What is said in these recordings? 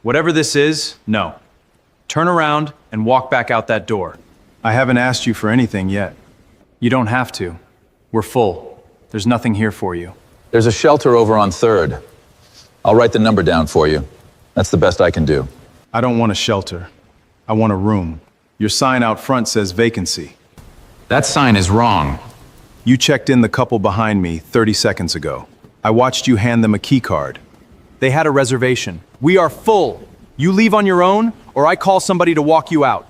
Whatever this is, no. Turn around and walk back out that door. I haven't asked you for anything yet. You don't have to. We're full. There's nothing here for you. There's a shelter over on 3rd. I'll write the number down for you. That's the best I can do. I don't want a shelter. I want a room. Your sign out front says vacancy. That sign is wrong. You checked in the couple behind me 30 seconds ago. I watched you hand them a key card. They had a reservation. We are full. You leave on your own, or I call somebody to walk you out.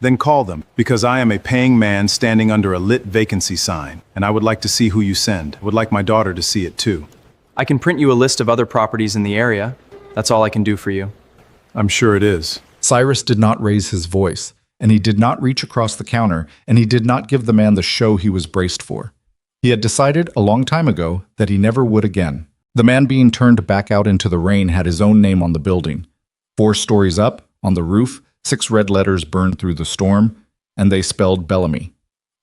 Then call them, because I am a paying man standing under a lit vacancy sign, and I would like to see who you send. I would like my daughter to see it too. I can print you a list of other properties in the area. That's all I can do for you. I'm sure it is. Cyrus did not raise his voice, and he did not reach across the counter, and he did not give the man the show he was braced for. He had decided a long time ago that he never would again. The man being turned back out into the rain had his own name on the building. 4 stories up, on the roof, 6 red letters burned through the storm, and they spelled Bellamy.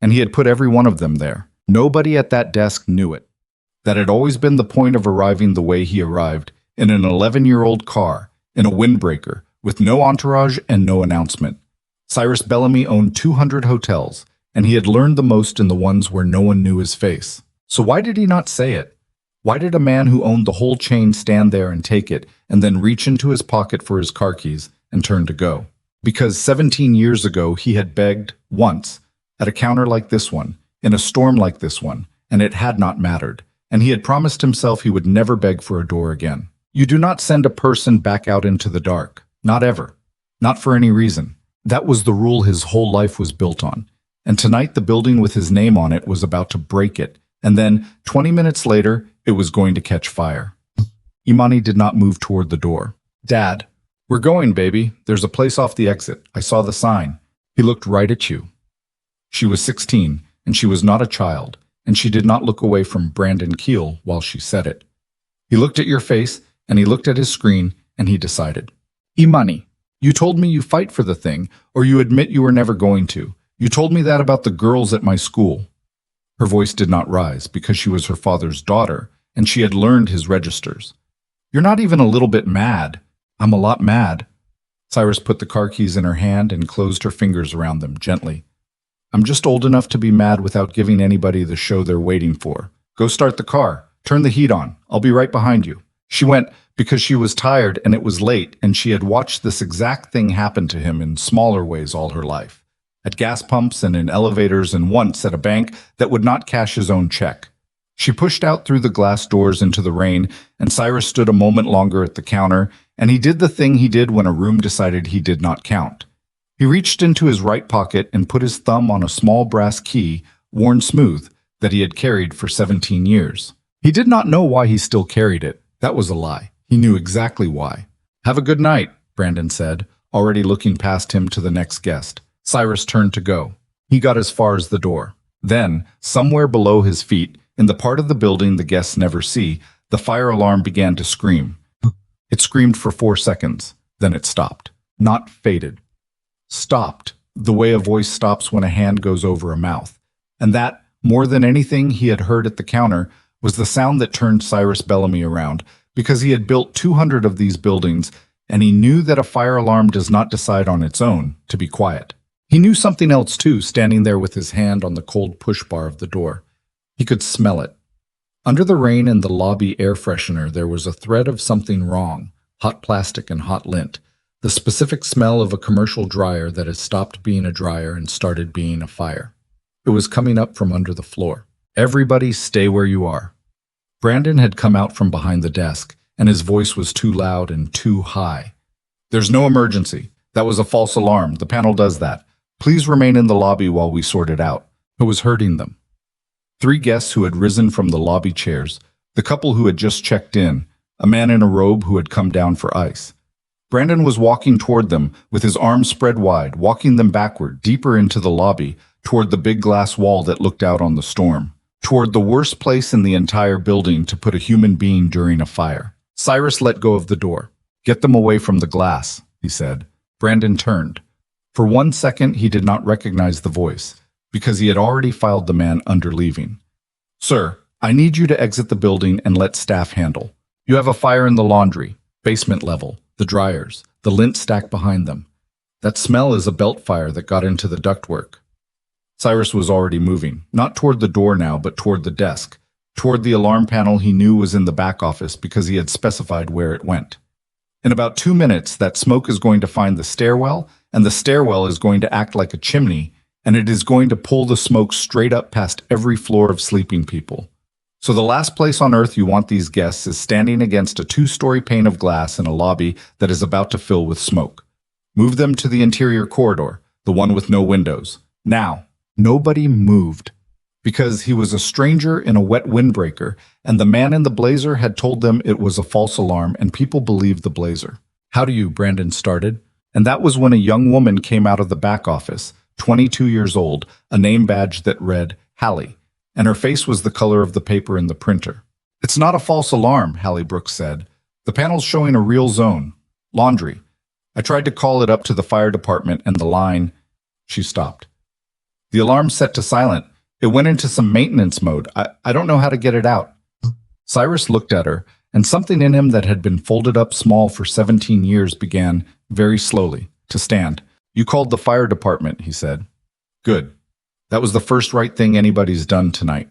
And he had put every one of them there. Nobody at that desk knew it. That had always been the point of arriving the way he arrived, in an 11-year-old car, in a windbreaker, with no entourage and no announcement. Cyrus Bellamy owned 200 hotels, and he had learned the most in the ones where no one knew his face. So why did he not say it? Why did a man who owned the whole chain stand there and take it, and then reach into his pocket for his car keys and turn to go? Because 17 years ago he had begged, once, at a counter like this one, in a storm like this one, and it had not mattered, and he had promised himself he would never beg for a door again. You do not send a person back out into the dark. Not ever. Not for any reason. That was the rule his whole life was built on. And tonight the building with his name on it was about to break it, and then, 20 minutes later, it was going to catch fire. Imani did not move toward the door. "Dad, we're going, baby. There's a place off the exit. I saw the sign." He looked right at you. She was 16, and she was not a child, and she did not look away from Brandon Keel while she said it. He looked at your face, and he looked at his screen, and he decided. "Imani, you told me you fight for the thing, or you admit you were never going to. You told me that about the girls at my school." Her voice did not rise because she was her father's daughter, and she had learned his registers. "You're not even a little bit mad." "I'm a lot mad." Cyrus put the car keys in her hand and closed her fingers around them gently. "I'm just old enough to be mad without giving anybody the show they're waiting for. Go start the car. Turn the heat on. I'll be right behind you." She went because she was tired and it was late, and she had watched this exact thing happen to him in smaller ways all her life. At gas pumps and in elevators, and once at a bank that would not cash his own check. She pushed out through the glass doors into the rain, and Cyrus stood a moment longer at the counter, and he did the thing he did when a room decided he did not count. He reached into his right pocket and put his thumb on a small brass key, worn smooth, that he had carried for 17 years. He did not know why he still carried it. That was a lie. He knew exactly why. "Have a good night," Brandon said, already looking past him to the next guest. Cyrus turned to go. He got as far as the door. Then, somewhere below his feet, in the part of the building the guests never see, the fire alarm began to scream. It screamed for 4 seconds. Then it stopped. Not faded. Stopped, the way a voice stops when a hand goes over a mouth. And that, more than anything he had heard at the counter, was the sound that turned Cyrus Bellamy around, because he had built 200 of these buildings, and he knew that a fire alarm does not decide on its own to be quiet. He knew something else too, standing there with his hand on the cold push bar of the door. He could smell it. Under the rain and the lobby air freshener, there was a thread of something wrong, hot plastic and hot lint, the specific smell of a commercial dryer that has stopped being a dryer and started being a fire. It was coming up from under the floor. "Everybody stay where you are." Brandon had come out from behind the desk, and his voice was too loud and too high. "There's no emergency. That was a false alarm. The panel does that. Please remain in the lobby while we sort it out." It was hurting them. 3 guests who had risen from the lobby chairs, the couple who had just checked in, a man in a robe who had come down for ice. Brandon was walking toward them with his arms spread wide, walking them backward, deeper into the lobby, toward the big glass wall that looked out on the storm, toward the worst place in the entire building to put a human being during a fire. Cyrus let go of the door. "Get them away from the glass," he said. Brandon turned. For 1 second, he did not recognize the voice, because he had already filed the man under leaving. "Sir, I need you to exit the building and let staff handle. You have a fire in the laundry, basement level. the dryers, the lint stacked behind them. That smell is a belt fire that got into the ductwork. Cyrus was already moving, not toward the door now, but toward the desk, toward the alarm panel he knew was in the back office because he had specified where it went. In about 2 minutes, that smoke is going to find the stairwell, and the stairwell is going to act like a chimney, and it is going to pull the smoke straight up past every floor of sleeping people. So the last place on earth you want these guests is standing against a 2-story pane of glass in a lobby that is about to fill with smoke. Move them to the interior corridor, the one with no windows. Now, nobody moved, because he was a stranger in a wet windbreaker, and the man in the blazer had told them it was a false alarm, and people believed the blazer. "How do you?" Brandon started. And that was when a young woman came out of the back office, 22 years old, a name badge that read Hallie, and her face was the color of the paper in the printer. "It's not a false alarm," Hallie Brooks said. "The panel's showing a real zone. Laundry. I tried to call it up to the fire department and the line—" She stopped. "The alarm's set to silent. It went into some maintenance mode. I don't know how to get it out." Cyrus looked at her, and something in him that had been folded up small for 17 years began, very slowly, to stand. "You called the fire department," he said. "Good. That was the first right thing anybody's done tonight.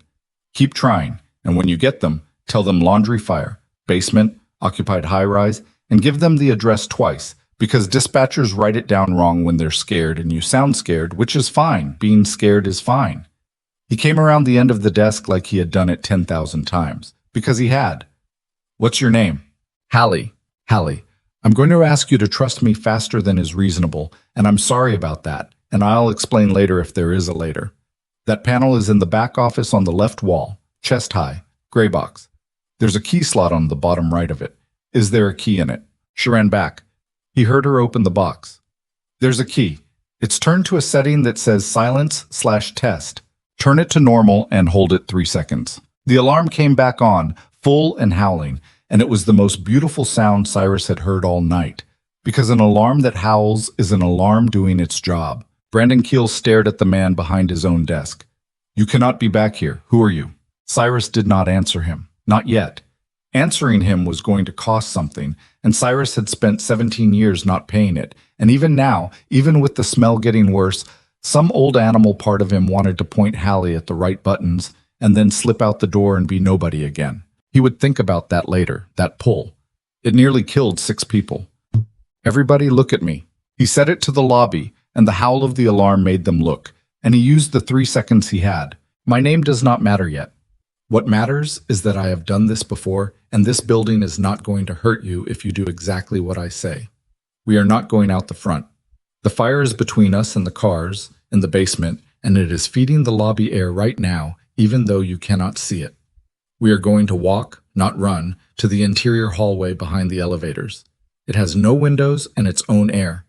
Keep trying, and when you get them, tell them laundry fire, basement, occupied high-rise, and give them the address twice, because dispatchers write it down wrong when they're scared, and you sound scared, which is fine. Being scared is fine." He came around the end of the desk like he had done it 10,000 times, because he had. "What's your name?" "Hallie. Hallie. I'm going to ask you to trust me faster than is reasonable, and I'm sorry about that, and I'll explain later if there is a later. That panel is in the back office on the left wall, chest high, gray box. There's a key slot on the bottom right of it. Is there a key in it?" She ran back. He heard her open the box. "There's a key. It's turned to a setting that says silence/test. Turn it to normal and hold it 3 seconds." The alarm came back on, full and howling, and it was the most beautiful sound Cyrus had heard all night, because an alarm that howls is an alarm doing its job. Brandon Keel stared at the man behind his own desk. "You cannot be back here. Who are you?" Cyrus did not answer him. Not yet. Answering him was going to cost something, and Cyrus had spent 17 years not paying it, and even now, even with the smell getting worse, some old animal part of him wanted to point Hallie at the right buttons and then slip out the door and be nobody again. He would think about that later, that pull. It nearly killed 6 people. "Everybody look at me." He said it to the lobby, and the howl of the alarm made them look, and he used the 3 seconds he had. "My name does not matter yet. What matters is that I have done this before, and this building is not going to hurt you if you do exactly what I say. We are not going out the front. The fire is between us and the cars in the basement, and it is feeding the lobby air right now, even though you cannot see it. We are going to walk, not run, to the interior hallway behind the elevators. It has no windows and its own air.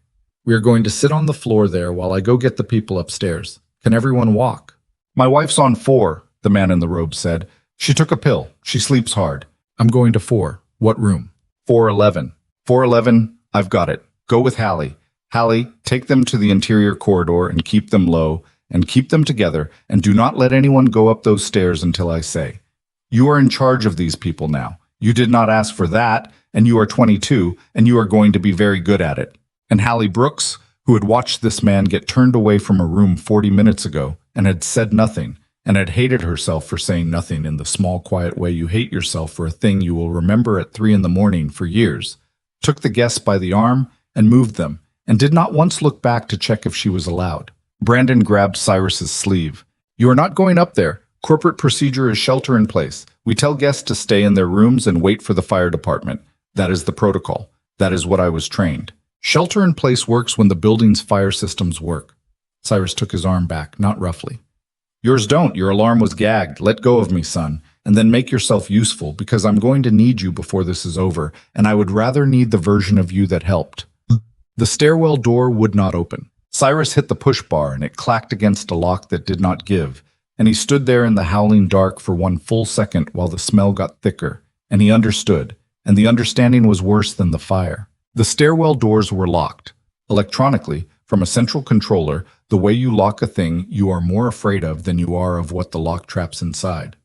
We are going to sit on the floor there while I go get the people upstairs. Can everyone walk?" "My wife's on 4, the man in the robe said. "She took a pill. She sleeps hard." "I'm going to 4. What room?" 411. 411, I've got it. Go with Hallie. Hallie, take them to the interior corridor and keep them low, and keep them together, and do not let anyone go up those stairs until I say. You are in charge of these people now. You did not ask for that, and you are 22, and you are going to be very good at it." And Hallie Brooks, who had watched this man get turned away from a room 40 minutes ago, and had said nothing, and had hated herself for saying nothing in the small, quiet way you hate yourself for a thing you will remember at 3 in the morning for years, took the guests by the arm and moved them, and did not once look back to check if she was allowed. Brandon grabbed Cyrus's sleeve. "You are not going up there. Corporate procedure is shelter in place. We tell guests to stay in their rooms and wait for the fire department. That is the protocol. That is what I was trained. Shelter in place works when the building's fire systems work." Cyrus took his arm back, not roughly. "Yours don't. Your alarm was gagged. Let go of me, son, and then make yourself useful, because I'm going to need you before this is over, and I would rather need the version of you that helped." The stairwell door would not open. Cyrus hit the push bar, and it clacked against a lock that did not give, and he stood there in the howling dark for 1 full second while the smell got thicker, and he understood, and the understanding was worse than the fire. The stairwell doors were locked, electronically, from a central controller, the way you lock a thing you are more afraid of than you are of what the lock traps inside.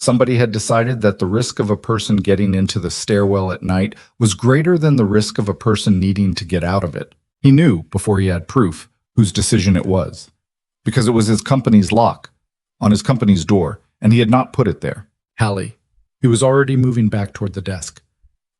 Somebody had decided that the risk of a person getting into the stairwell at night was greater than the risk of a person needing to get out of it. He knew, before he had proof, whose decision it was. Because it was his company's lock, on his company's door, and he had not put it there. Hallie. He was already moving back toward the desk.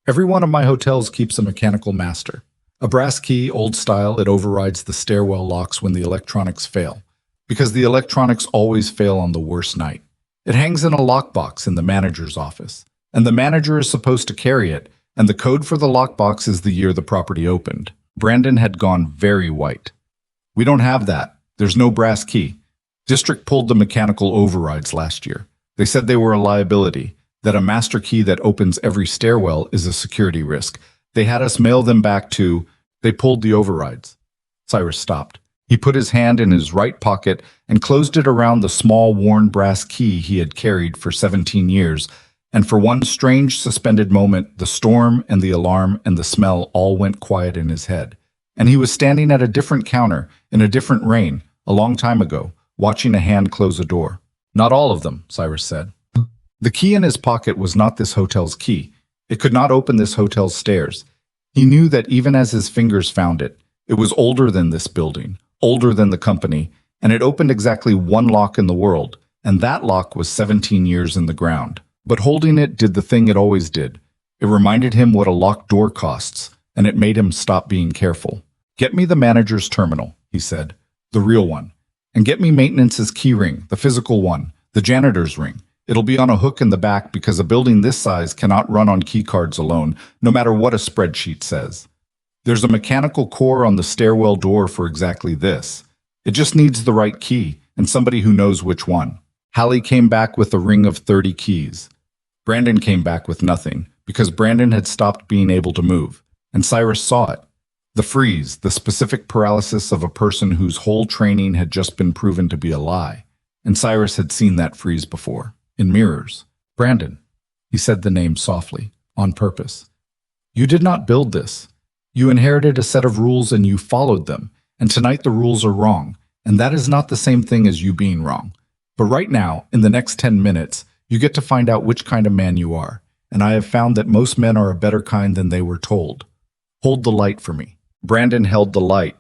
Every one of my hotels keeps a mechanical master. A brass key, old style, it overrides the stairwell locks when the electronics fail. Because the electronics always fail on the worst night. It hangs in a lockbox in the manager's office, and the manager is supposed to carry it, and the code for the lockbox is the year the property opened. Brandon had gone very white. We don't have that. There's no brass key. District pulled the mechanical overrides last year. They said they were a liability, that a master key that opens every stairwell is a security risk. They had us mail them back to... They pulled the overrides. Cyrus stopped. He put his hand in his right pocket and closed it around the small worn brass key he had carried for 17 years, and for one strange suspended moment, the storm and the alarm and the smell all went quiet in his head. And he was standing at a different counter, in a different rain, a long time ago, watching a hand close a door. Not all of them, Cyrus said. The key in his pocket was not this hotel's key. It could not open this hotel's stairs. He knew that even as his fingers found it, it was older than this building, older than the company, and it opened exactly one lock in the world, and that lock was 17 years in the ground. But holding it did the thing it always did. It reminded him what a locked door costs, and it made him stop being careful. "Get me the manager's terminal," he said, "the real one. And get me maintenance's key ring, the physical one, the janitor's ring. It'll be on a hook in the back because a building this size cannot run on key cards alone, no matter what a spreadsheet says. There's a mechanical core on the stairwell door for exactly this. It just needs the right key and somebody who knows which one." Hallie came back with a ring of 30 keys. Brandon came back with nothing, because Brandon had stopped being able to move, and Cyrus saw it. The freeze, the specific paralysis of a person whose whole training had just been proven to be a lie. And Cyrus had seen that freeze before, in mirrors. "Brandon," he said the name softly, on purpose. "You did not build this. You inherited a set of rules and you followed them, and tonight the rules are wrong, and that is not the same thing as you being wrong. But right now, in the next 10 minutes, you get to find out which kind of man you are, and I have found that most men are a better kind than they were told. Hold the light for me." Brandon held the light.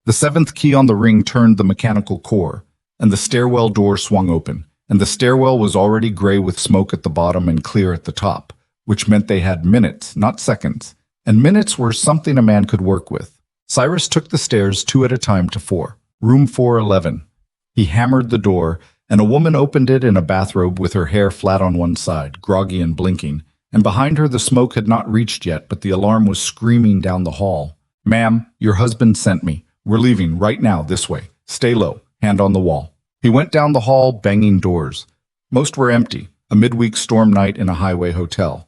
The 7th key on the ring turned the mechanical core, and the stairwell door swung open, and the stairwell was already gray with smoke at the bottom and clear at the top, which meant they had minutes, not seconds, and minutes were something a man could work with. Cyrus took the stairs 2 at a time to 4, room 411. He hammered the door, and a woman opened it in a bathrobe with her hair flat on one side, groggy and blinking, and behind her the smoke had not reached yet, but the alarm was screaming down the hall. "Ma'am, your husband sent me. We're leaving right now this way. Stay low, hand on the wall." He went down the hall, banging doors. Most were empty, a midweek storm night in a highway hotel.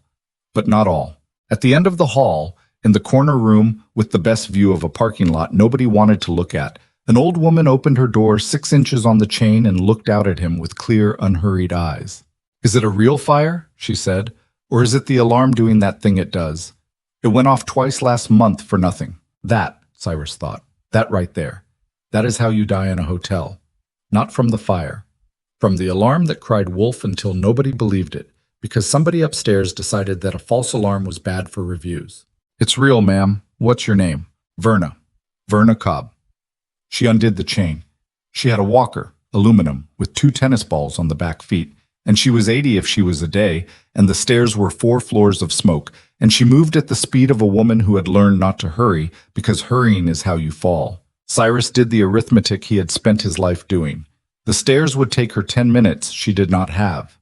But not all. At the end of the hall, in the corner room with the best view of a parking lot nobody wanted to look at, an old woman opened her door 6 inches on the chain and looked out at him with clear, unhurried eyes. "Is it a real fire?" she said. "Or is it the alarm doing that thing it does? It went off twice last month for nothing." That, Cyrus thought, that right there. That is how you die in a hotel. Not from the fire. From the alarm that cried wolf until nobody believed it, because somebody upstairs decided that a false alarm was bad for reviews. "It's real, ma'am. What's your name?" "Verna. Verna Cobb." She undid the chain. She had a walker, aluminum, with 2 tennis balls on the back feet, and she was 80 if she was a day, and the stairs were 4 floors of smoke, and she moved at the speed of a woman who had learned not to hurry, because hurrying is how you fall. Cyrus did the arithmetic he had spent his life doing. The stairs would take her 10 minutes she did not have.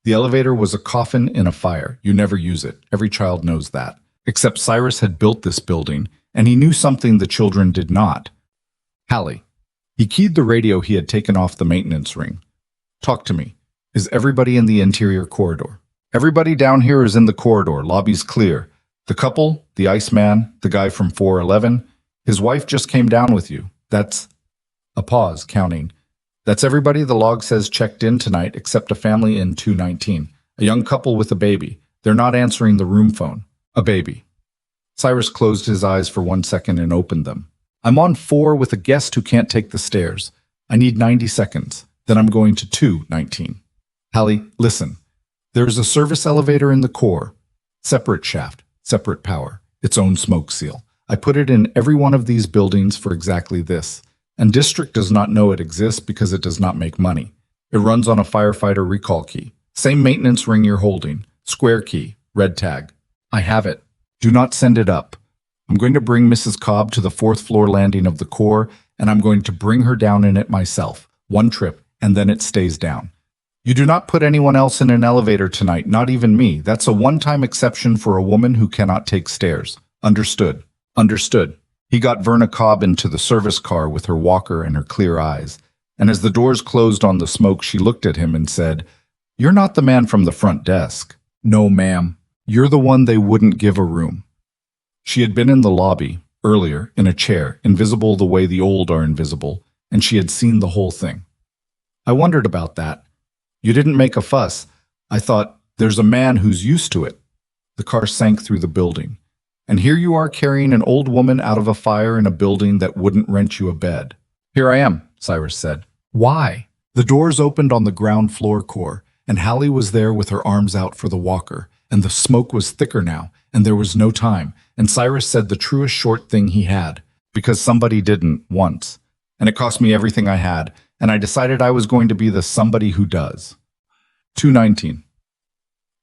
The elevator was a coffin in a fire. You never use it. Every child knows that. Except Cyrus had built this building, and he knew something the children did not. "Hallie." He keyed the radio he had taken off the maintenance ring. "Talk to me. Is everybody in the interior corridor?" "Everybody down here is in the corridor. Lobby's clear. The couple, the Iceman, the guy from 411, his wife just came down with you. That's..." A pause, counting. "That's everybody the log says checked in tonight except a family in 219. A young couple with a baby. They're not answering the room phone. A baby." Cyrus closed his eyes for 1 second and opened them. "I'm on 4 with a guest who can't take the stairs. I need 90 seconds. Then I'm going to 219. Hallie, listen. There's a service elevator in the core. Separate shaft, separate power, its own smoke seal. I put it in every one of these buildings for exactly this. And District does not know it exists because it does not make money. It runs on a firefighter recall key. Same maintenance ring you're holding. Square key, red tag. I have it. Do not send it up. I'm going to bring Mrs. Cobb to the 4th floor landing of the core, and I'm going to bring her down in it myself. One trip, and then it stays down. You do not put anyone else in an elevator tonight, not even me. That's a one-time exception for a woman who cannot take stairs. Understood. Understood. He got Verna Cobb into the service car with her walker and her clear eyes. And as the doors closed on the smoke, she looked at him and said, "You're not the man from the front desk." "No, ma'am. You're the one they wouldn't give a room." She had been in the lobby, earlier, in a chair, invisible the way the old are invisible, and she had seen the whole thing. I wondered about that. You didn't make a fuss. I thought, there's a man who's used to it. The car sank through the building. And here you are carrying an old woman out of a fire in a building that wouldn't rent you a bed. "Here I am," Cyrus said. "Why?" The doors opened on the ground floor core, and Hallie was there with her arms out for the walker, and the smoke was thicker now, and there was no time, and Cyrus said the truest short thing he had, because somebody didn't, once. And it cost me everything I had, and I decided I was going to be the somebody who does. 219.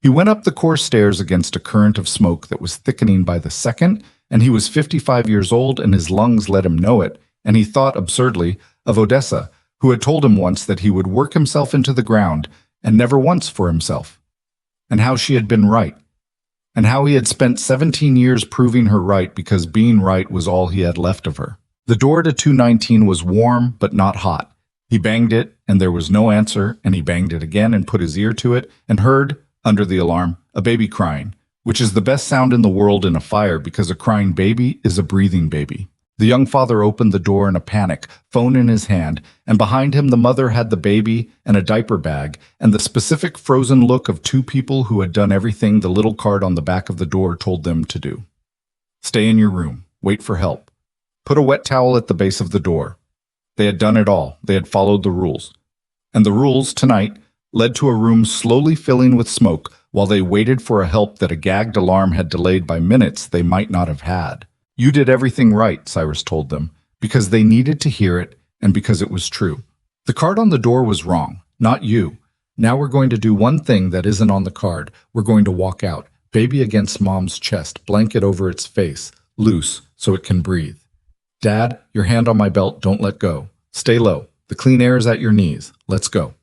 He went up the core stairs against a current of smoke that was thickening by the second, and he was 55 years old and his lungs let him know it, and he thought absurdly of Odessa, who had told him once that he would work himself into the ground and never once for himself, and how she had been right, and how he had spent 17 years proving her right because being right was all he had left of her. The door to 219 was warm but not hot. He banged it, and there was no answer, and he banged it again and put his ear to it, and heard, under the alarm, a baby crying, which is the best sound in the world in a fire because a crying baby is a breathing baby. The young father opened the door in a panic, phone in his hand, and behind him the mother had the baby and a diaper bag, and the specific frozen look of two people who had done everything the little card on the back of the door told them to do. Stay in your room. Wait for help. Put a wet towel at the base of the door. They had done it all. They had followed the rules. And the rules, tonight, led to a room slowly filling with smoke while they waited for a help that a gagged alarm had delayed by minutes they might not have had. You did everything right, Cyrus told them, because they needed to hear it and because it was true. The card on the door was wrong, not you. Now we're going to do one thing that isn't on the card. We're going to walk out, baby against mom's chest, blanket over its face, loose so it can breathe. Dad, your hand on my belt, don't let go. Stay low. The clean air is at your knees. Let's go.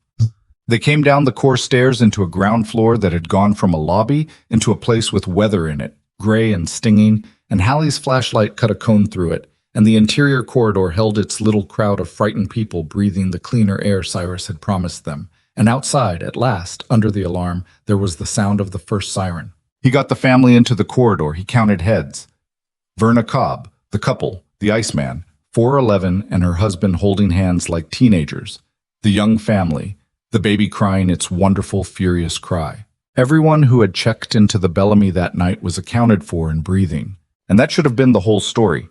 They came down the core stairs into a ground floor that had gone from a lobby into a place with weather in it, gray and stinging, and Hallie's flashlight cut a cone through it, and the interior corridor held its little crowd of frightened people breathing the cleaner air Cyrus had promised them. And outside, at last, under the alarm, there was the sound of the first siren. He got the family into the corridor. He counted heads. Verna Cobb, the couple, the Iceman, 4'11", and her husband holding hands like teenagers. The young family, the baby crying its wonderful, furious cry. Everyone who had checked into the Bellamy that night was accounted for and breathing. And that should have been the whole story.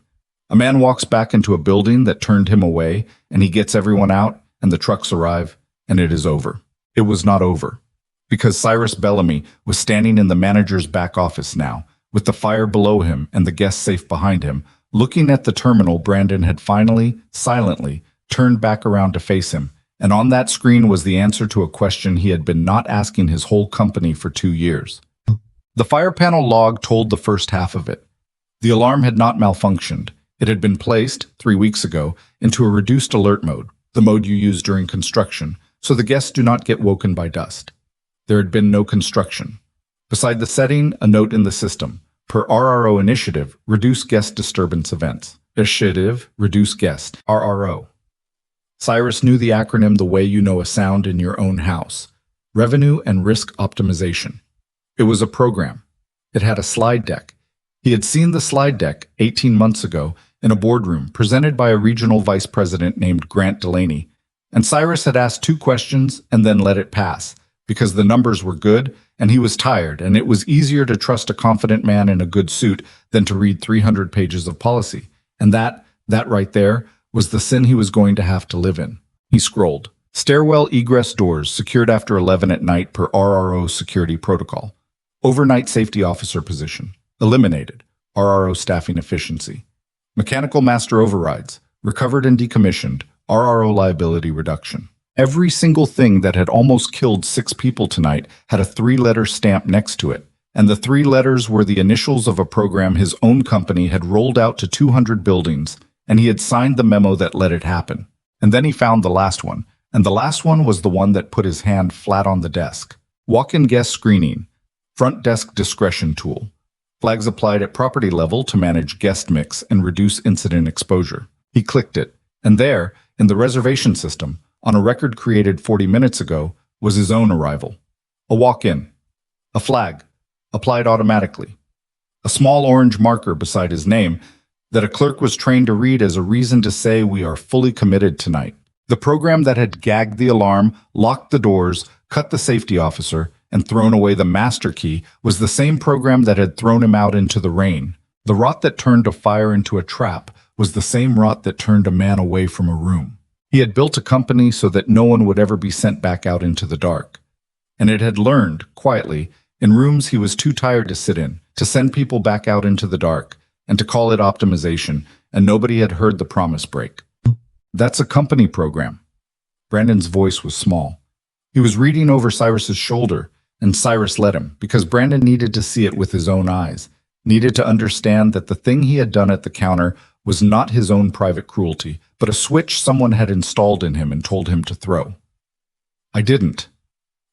A man walks back into a building that turned him away, and he gets everyone out, and the trucks arrive, and it is over. It was not over. Because Cyrus Bellamy was standing in the manager's back office now, with the fire below him and the guests safe behind him. Looking at the terminal, Brandon had finally, silently, turned back around to face him, and on that screen was the answer to a question he had been not asking his whole company for 2 years. The fire panel log told the first half of it. The alarm had not malfunctioned. It had been placed, 3 weeks ago, into a reduced alert mode, the mode you use during construction, so the guests do not get woken by dust. There had been no construction. Beside the setting, a note in the system. Per RRO initiative, reduce guest disturbance events. Initiative, reduce guest. RRO. Cyrus knew the acronym the way you know a sound in your own house. Revenue and Risk Optimization. It was a program. It had a slide deck. He had seen the slide deck 18 months ago in a boardroom presented by a regional vice president named Grant Delaney, and Cyrus had asked 2 questions and then let it pass, because the numbers were good and he was tired, and it was easier to trust a confident man in a good suit than to read 300 pages of policy. And that right there, was the sin he was going to have to live in. He scrolled. Stairwell egress doors secured after 11 at night per RRO security protocol. Overnight safety officer position. Eliminated. RRO staffing efficiency. Mechanical master overrides. Recovered and decommissioned. RRO liability reduction. Every single thing that had almost killed 6 people tonight had a 3-letter stamp next to it, and the 3 letters were the initials of a program his own company had rolled out to 200 buildings, and he had signed the memo that let it happen. And then he found the last one, and the last one was the one that put his hand flat on the desk. Walk-in guest screening. Front desk discretion tool. Flags applied at property level to manage guest mix and reduce incident exposure. He clicked it, and there, in the reservation system, on a record created 40 minutes ago, was his own arrival. A walk-in. A flag. Applied automatically. A small orange marker beside his name that a clerk was trained to read as a reason to say we are fully committed tonight. The program that had gagged the alarm, locked the doors, cut the safety officer, and thrown away the master key was the same program that had thrown him out into the rain. The rot that turned a fire into a trap was the same rot that turned a man away from a room. He had built a company so that no one would ever be sent back out into the dark. And it had learned, quietly, in rooms he was too tired to sit in, to send people back out into the dark, and to call it optimization, and nobody had heard the promise break. That's a company program. Brandon's voice was small. He was reading over Cyrus's shoulder, and Cyrus let him, because Brandon needed to see it with his own eyes, needed to understand that the thing he had done at the counter was not his own private cruelty, but a switch someone had installed in him and told him to throw. I didn't.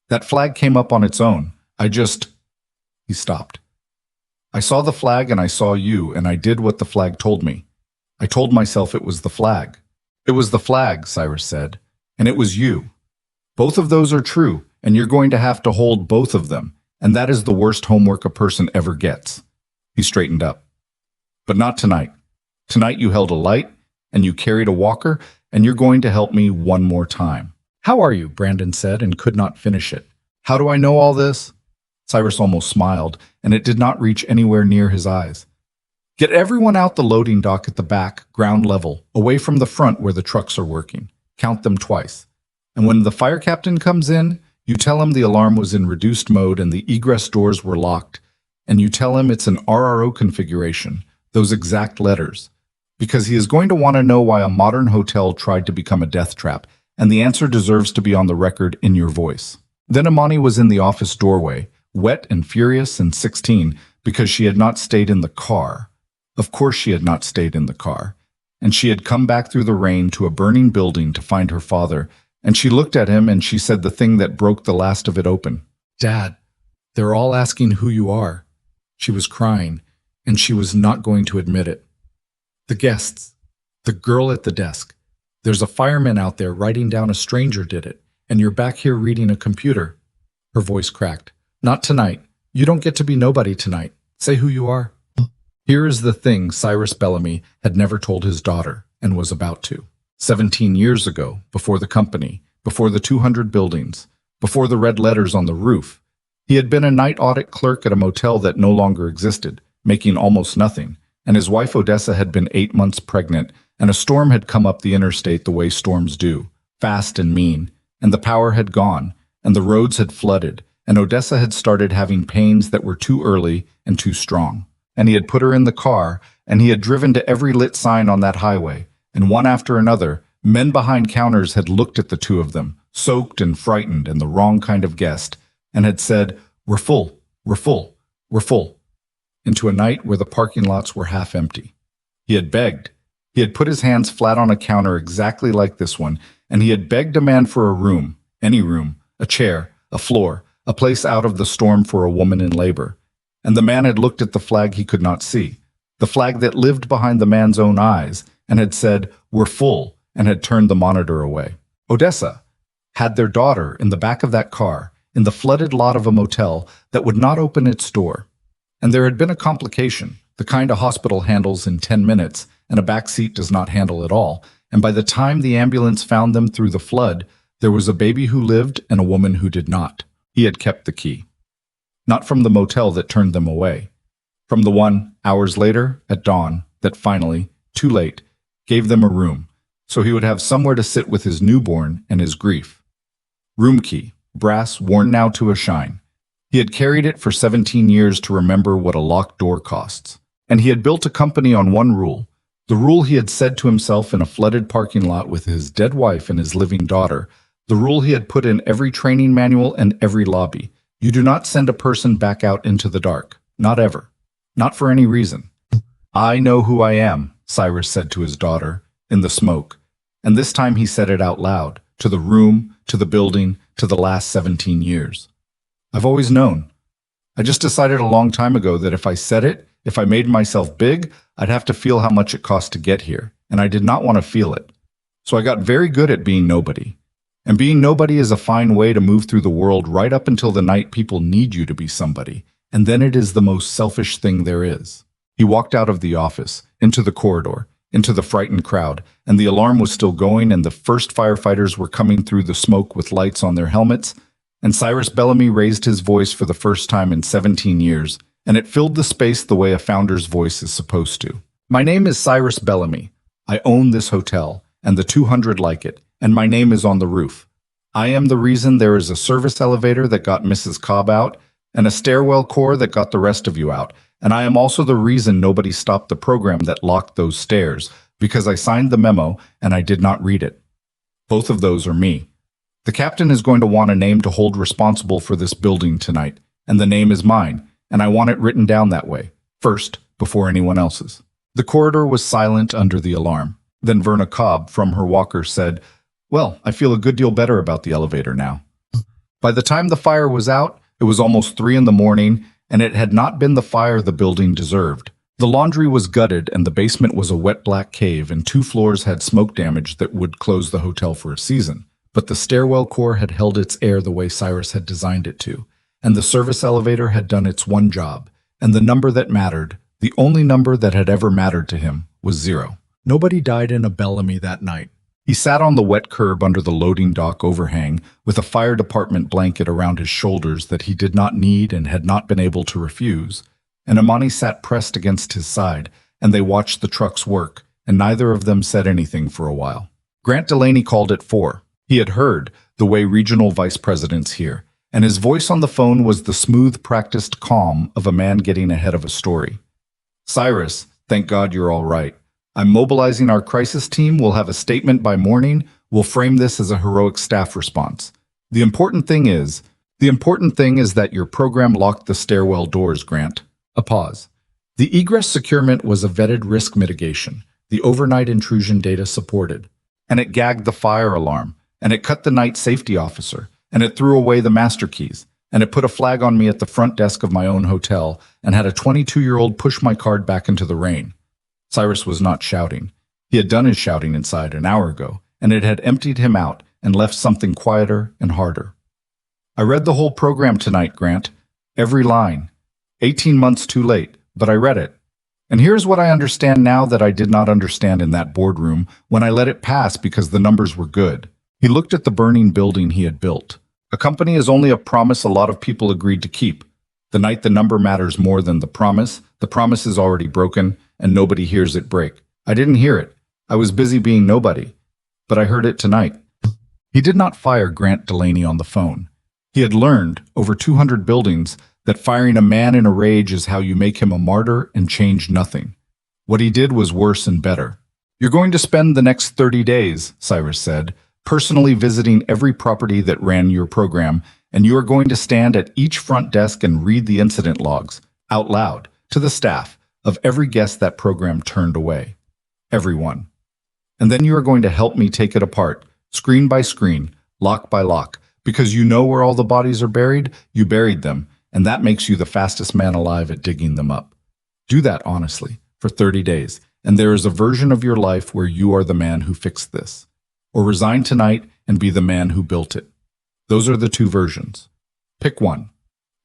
That flag came up on its own. He stopped. I saw the flag and I saw you, and I did what the flag told me. I told myself it was the flag. It was the flag, Cyrus said, and it was you. Both of those are true, and you're going to have to hold both of them, and that is the worst homework a person ever gets. He straightened up. But not tonight. Tonight you held a light, and you carried a walker, and you're going to help me one more time. How are you? Brandon said and could not finish it. How do I know all this? Cyrus almost smiled, and it did not reach anywhere near his eyes. Get everyone out the loading dock at the back, ground level, away from the front where the trucks are working. Count them twice. And when the fire captain comes in, you tell him the alarm was in reduced mode and the egress doors were locked. And you tell him it's an RRO configuration, those exact letters. Because he is going to want to know why a modern hotel tried to become a death trap, and the answer deserves to be on the record in your voice. Then Amani was in the office doorway, wet and furious and 16, because she had not stayed in the car. Of course she had not stayed in the car. And she had come back through the rain to a burning building to find her father, and she looked at him and she said the thing that broke the last of it open. Dad, they're all asking who you are. She was crying, and she was not going to admit it. The guests, the girl at the desk. There's a fireman out there writing down a stranger did it, and you're back here reading a computer. Her voice cracked. Not tonight. You don't get to be nobody tonight. Say who you are. Here is the thing Cyrus Bellamy had never told his daughter, and was about to. 17 years ago, before the company, before the 200 buildings, before the red letters on the roof, he had been a night audit clerk at a motel that no longer existed, making almost nothing, and his wife Odessa had been 8 months pregnant, and a storm had come up the interstate the way storms do, fast and mean, and the power had gone, and the roads had flooded, and Odessa had started having pains that were too early and too strong. And he had put her in the car, and he had driven to every lit sign on that highway, and one after another, men behind counters had looked at the two of them, soaked and frightened and the wrong kind of guest, and had said, "We're full, we're full, we're full," into a night where the parking lots were half empty. He had begged. He had put his hands flat on a counter exactly like this one, and he had begged a man for a room, any room, a chair, a floor, a place out of the storm for a woman in labor. And the man had looked at the flag he could not see, the flag that lived behind the man's own eyes, and had said, "We're full," and had turned the monitor away. Odessa had their daughter in the back of that car, in the flooded lot of a motel that would not open its door. And there had been a complication, the kind a hospital handles in 10 minutes, and a back seat does not handle at all, and by the time the ambulance found them through the flood, there was a baby who lived and a woman who did not. He had kept the key. Not from the motel that turned them away. From the one, hours later, at dawn, that finally, too late, gave them a room, so he would have somewhere to sit with his newborn and his grief. Room key, brass, worn now to a shine. He had carried it for 17 years to remember what a locked door costs. And he had built a company on one rule, the rule he had said to himself in a flooded parking lot with his dead wife and his living daughter, the rule he had put in every training manual and every lobby. You do not send a person back out into the dark. Not ever. Not for any reason. I know who I am, Cyrus said to his daughter, in the smoke. And this time he said it out loud, to the room, to the building, to the last 17 years. I've always known. I just decided a long time ago that if I said it, if I made myself big, I'd have to feel how much it cost to get here, and I did not want to feel it. So I got very good at being nobody. And being nobody is a fine way to move through the world right up until the night people need you to be somebody, and then it is the most selfish thing there is. He walked out of the office, into the corridor, into the frightened crowd, and the alarm was still going and the first firefighters were coming through the smoke with lights on their helmets, and Cyrus Bellamy raised his voice for the first time in 17 years, and it filled the space the way a founder's voice is supposed to. My name is Cyrus Bellamy. I own this hotel, and the 200 like it, and my name is on the roof. I am the reason there is a service elevator that got Mrs. Cobb out, and a stairwell core that got the rest of you out, and I am also the reason nobody stopped the program that locked those stairs, because I signed the memo and I did not read it. Both of those are me. The captain is going to want a name to hold responsible for this building tonight, and the name is mine, and I want it written down that way, first, before anyone else's. The corridor was silent under the alarm. Then Verna Cobb, from her walker, said, "Well, I feel a good deal better about the elevator now." By the time the fire was out, it was almost 3 in the morning, and it had not been the fire the building deserved. The laundry was gutted, and the basement was a wet black cave, and 2 floors had smoke damage that would close the hotel for a season. But the stairwell core had held its air the way Cyrus had designed it to, and the service elevator had done its one job, and the number that mattered, the only number that had ever mattered to him, was 0. Nobody died in a Bellamy that night. He sat on the wet curb under the loading dock overhang with a fire department blanket around his shoulders that he did not need and had not been able to refuse, and Imani sat pressed against his side, and they watched the trucks work, and neither of them said anything for a while. Grant Delaney called at 4. He had heard the way regional vice presidents hear, and his voice on the phone was the smooth, practiced calm of a man getting ahead of a story. "Cyrus, thank God you're all right. I'm mobilizing our crisis team. We'll have a statement by morning. We'll frame this as a heroic staff response. The important thing is that your program locked the stairwell doors, Grant." A pause. The egress securement was a vetted risk mitigation. The overnight intrusion data supported. And it gagged the fire alarm. And it cut the night safety officer. And it threw away the master keys. And it put a flag on me at the front desk of my own hotel and had a 22-year-old push my card back into the rain. Cyrus was not shouting. He had done his shouting inside an hour ago, and it had emptied him out and left something quieter and harder. "I read the whole program tonight, Grant. Every line. 18 months too late, but I read it. And here's what I understand now that I did not understand in that boardroom when I let it pass because the numbers were good." He looked at the burning building he had built. A company is only a promise a lot of people agreed to keep. The night the number matters more than the promise is already broken, and nobody hears it break. I didn't hear it. I was busy being nobody. But I heard it tonight. He did not fire Grant Delaney on the phone. He had learned, over 200 buildings, that firing a man in a rage is how you make him a martyr and change nothing. What he did was worse and better. "You're going to spend the next 30 days, Cyrus said, personally visiting every property that ran your program, and you are going to stand at each front desk and read the incident logs, out loud, to the staff, of every guest that program turned away. Everyone. And then you are going to help me take it apart, screen by screen, lock by lock, because you know where all the bodies are buried, you buried them, and that makes you the fastest man alive at digging them up. Do that honestly, for 30 days, and there is a version of your life where you are the man who fixed this. Or resign tonight and be the man who built it. Those are the 2 versions. Pick one.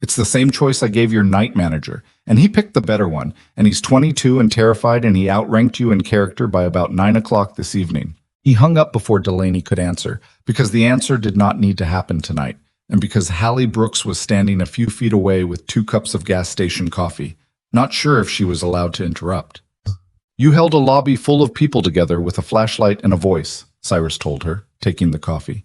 It's the same choice I gave your night manager, and he picked the better one, and he's 22 and terrified, and he outranked you in character by about 9 o'clock this evening." He hung up before Delaney could answer, because the answer did not need to happen tonight, and because Hallie Brooks was standing a few feet away with 2 cups of gas station coffee, not sure if she was allowed to interrupt. You held a lobby full of people together with a flashlight and a voice, Cyrus told her, taking the coffee.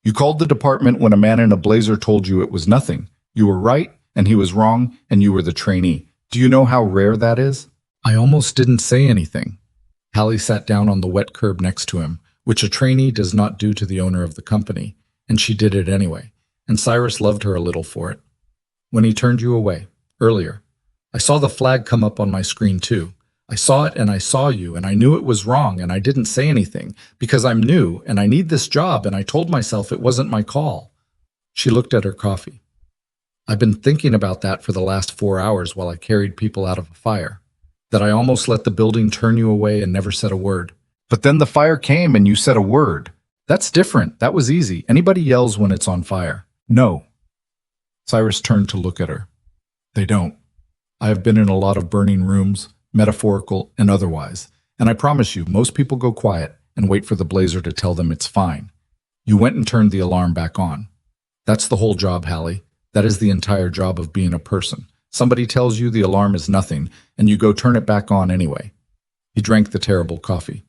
You called the department when a man in a blazer told you it was nothing. You were right, and he was wrong, and you were the trainee. Do you know how rare that is? I almost didn't say anything. Hallie sat down on the wet curb next to him, which a trainee does not do to the owner of the company, and she did it anyway, and Cyrus loved her a little for it. When he turned you away, earlier, I saw the flag come up on my screen too. I saw it and I saw you and I knew it was wrong and I didn't say anything because I'm new and I need this job and I told myself it wasn't my call. She looked at her coffee. I've been thinking about that for the last 4 hours while I carried people out of a fire. That I almost let the building turn you away and never said a word. But then the fire came and you said a word. That's different. That was easy. Anybody yells when it's on fire. No. Cyrus turned to look at her. They don't. I have been in a lot of burning rooms, metaphorical and otherwise, and I promise you, most people go quiet and wait for the blazer to tell them it's fine. You went and turned the alarm back on. That's the whole job, Hallie. That is the entire job of being a person. Somebody tells you the alarm is nothing, and you go turn it back on anyway. He drank the terrible coffee.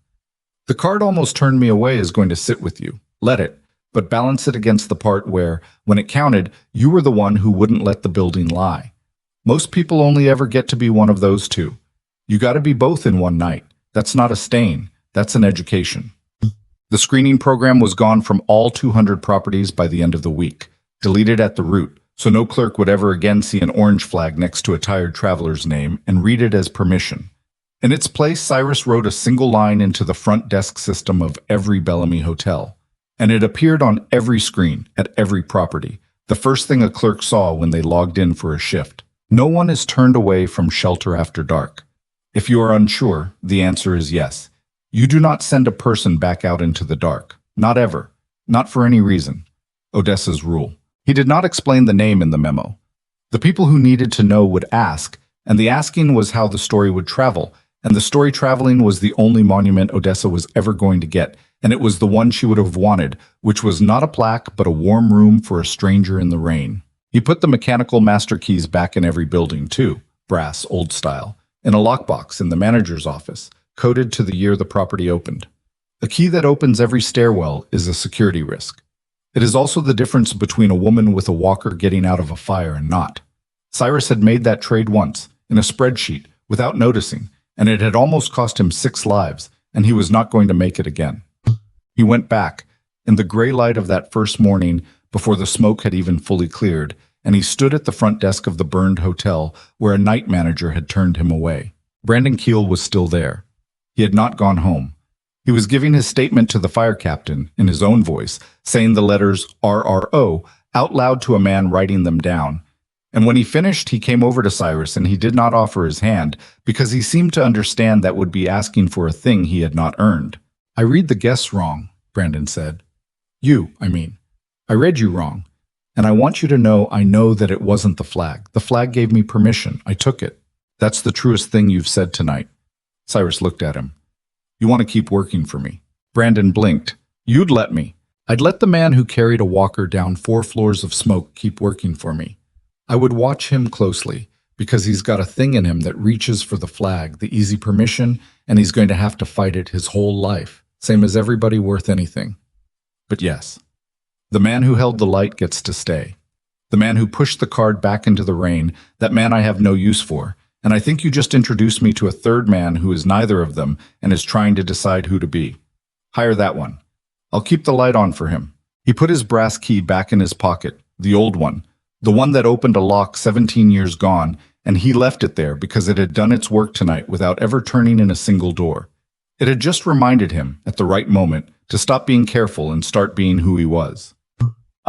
The card almost turned me away is going to sit with you. Let it, but balance it against the part where, when it counted, you were the one who wouldn't let the building lie. Most people only ever get to be one of those two. You got to be both in one night. That's not a stain. That's an education. The screening program was gone from all 200 properties by the end of the week, deleted at the root, so no clerk would ever again see an orange flag next to a tired traveler's name and read it as permission. In its place, Cyrus wrote a single line into the front desk system of every Bellamy hotel, and it appeared on every screen at every property, the first thing a clerk saw when they logged in for a shift. No one is turned away from shelter after dark. If you are unsure, the answer is yes. You do not send a person back out into the dark. Not ever. Not for any reason. Odessa's rule. He did not explain the name in the memo. The people who needed to know would ask, and the asking was how the story would travel, and the story traveling was the only monument Odessa was ever going to get, and it was the one she would have wanted, which was not a plaque but a warm room for a stranger in the rain. He put the mechanical master keys back in every building too, brass, old style, in a lockbox in the manager's office, coded to the year the property opened. A key that opens every stairwell is a security risk. It is also the difference between a woman with a walker getting out of a fire and not. Cyrus had made that trade once, in a spreadsheet, without noticing, and it had almost cost him 6 lives, and he was not going to make it again. He went back, in the gray light of that first morning, before the smoke had even fully cleared, and he stood at the front desk of the burned hotel where a night manager had turned him away. Brandon Keel was still there. He had not gone home. He was giving his statement to the fire captain, in his own voice, saying the letters RRO out loud to a man writing them down. And when he finished, he came over to Cyrus and he did not offer his hand because he seemed to understand that would be asking for a thing he had not earned. I read the guess wrong, Brandon said. I read you wrong. And I want you to know I know that it wasn't the flag. The flag gave me permission. I took it. That's the truest thing you've said tonight. Cyrus looked at him. You want to keep working for me? Brandon blinked. You'd let me. I'd let the man who carried a walker down 4 floors of smoke keep working for me. I would watch him closely, because he's got a thing in him that reaches for the flag, the easy permission, and he's going to have to fight it his whole life, same as everybody worth anything. But yes, the man who held the light gets to stay. The man who pushed the card back into the rain, that man I have no use for, and I think you just introduced me to a third man who is neither of them and is trying to decide who to be. Hire that one. I'll keep the light on for him. He put his brass key back in his pocket, the old one, the one that opened a lock 17 years gone, and he left it there because it had done its work tonight without ever turning in a single door. It had just reminded him, at the right moment, to stop being careful and start being who he was.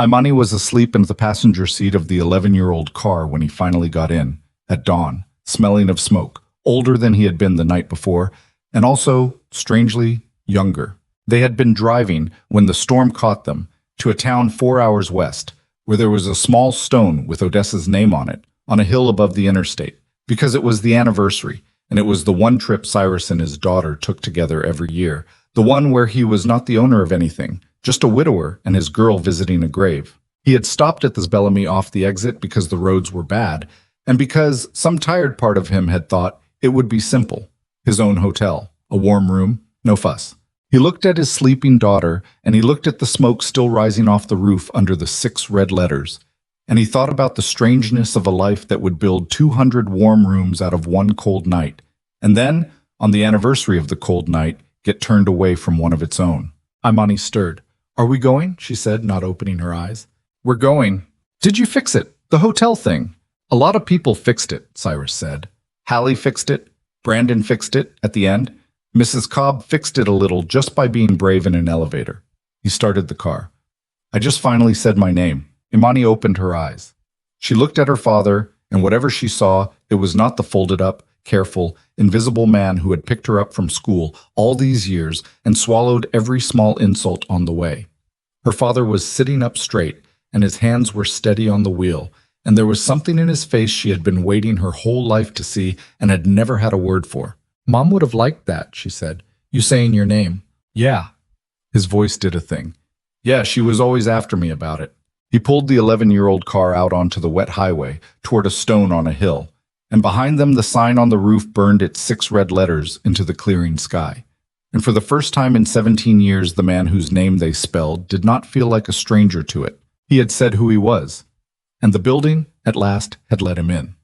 Imani was asleep in the passenger seat of the 11-year-old car when he finally got in, at dawn, smelling of smoke, older than he had been the night before, and also, strangely, younger. They had been driving, when the storm caught them, to a town 4 hours west, where there was a small stone with Odessa's name on it, on a hill above the interstate, because it was the anniversary, and it was the one trip Cyrus and his daughter took together every year, the one where he was not the owner of anything, just a widower and his girl visiting a grave. He had stopped at this Bellamy off the exit because the roads were bad, and because some tired part of him had thought it would be simple. His own hotel, a warm room, no fuss. He looked at his sleeping daughter, and he looked at the smoke still rising off the roof under the 6 red letters, and he thought about the strangeness of a life that would build 200 warm rooms out of one cold night, and then, on the anniversary of the cold night, get turned away from one of its own. Imani stirred. "Are we going?" she said, not opening her eyes. "We're going." "Did you fix it? The hotel thing?" "A lot of people fixed it," Cyrus said. "Hallie fixed it. Brandon fixed it at the end. Mrs. Cobb fixed it a little just by being brave in an elevator." He started the car. "I just finally said my name." Imani opened her eyes. She looked at her father, and whatever she saw, it was not the folded-up, careful, invisible man who had picked her up from school all these years and swallowed every small insult on the way. Her father was sitting up straight, and his hands were steady on the wheel, and there was something in his face she had been waiting her whole life to see and had never had a word for. "Mom would have liked that," she said. "You saying your name." "Yeah." His voice did a thing. "Yeah, she was always after me about it." He pulled the 11-year-old car out onto the wet highway toward a stone on a hill, and behind them the sign on the roof burned its 6 red letters into the clearing sky. And for the first time in 17 years, the man whose name they spelled did not feel like a stranger to it. He had said who he was, and the building, at last, had let him in.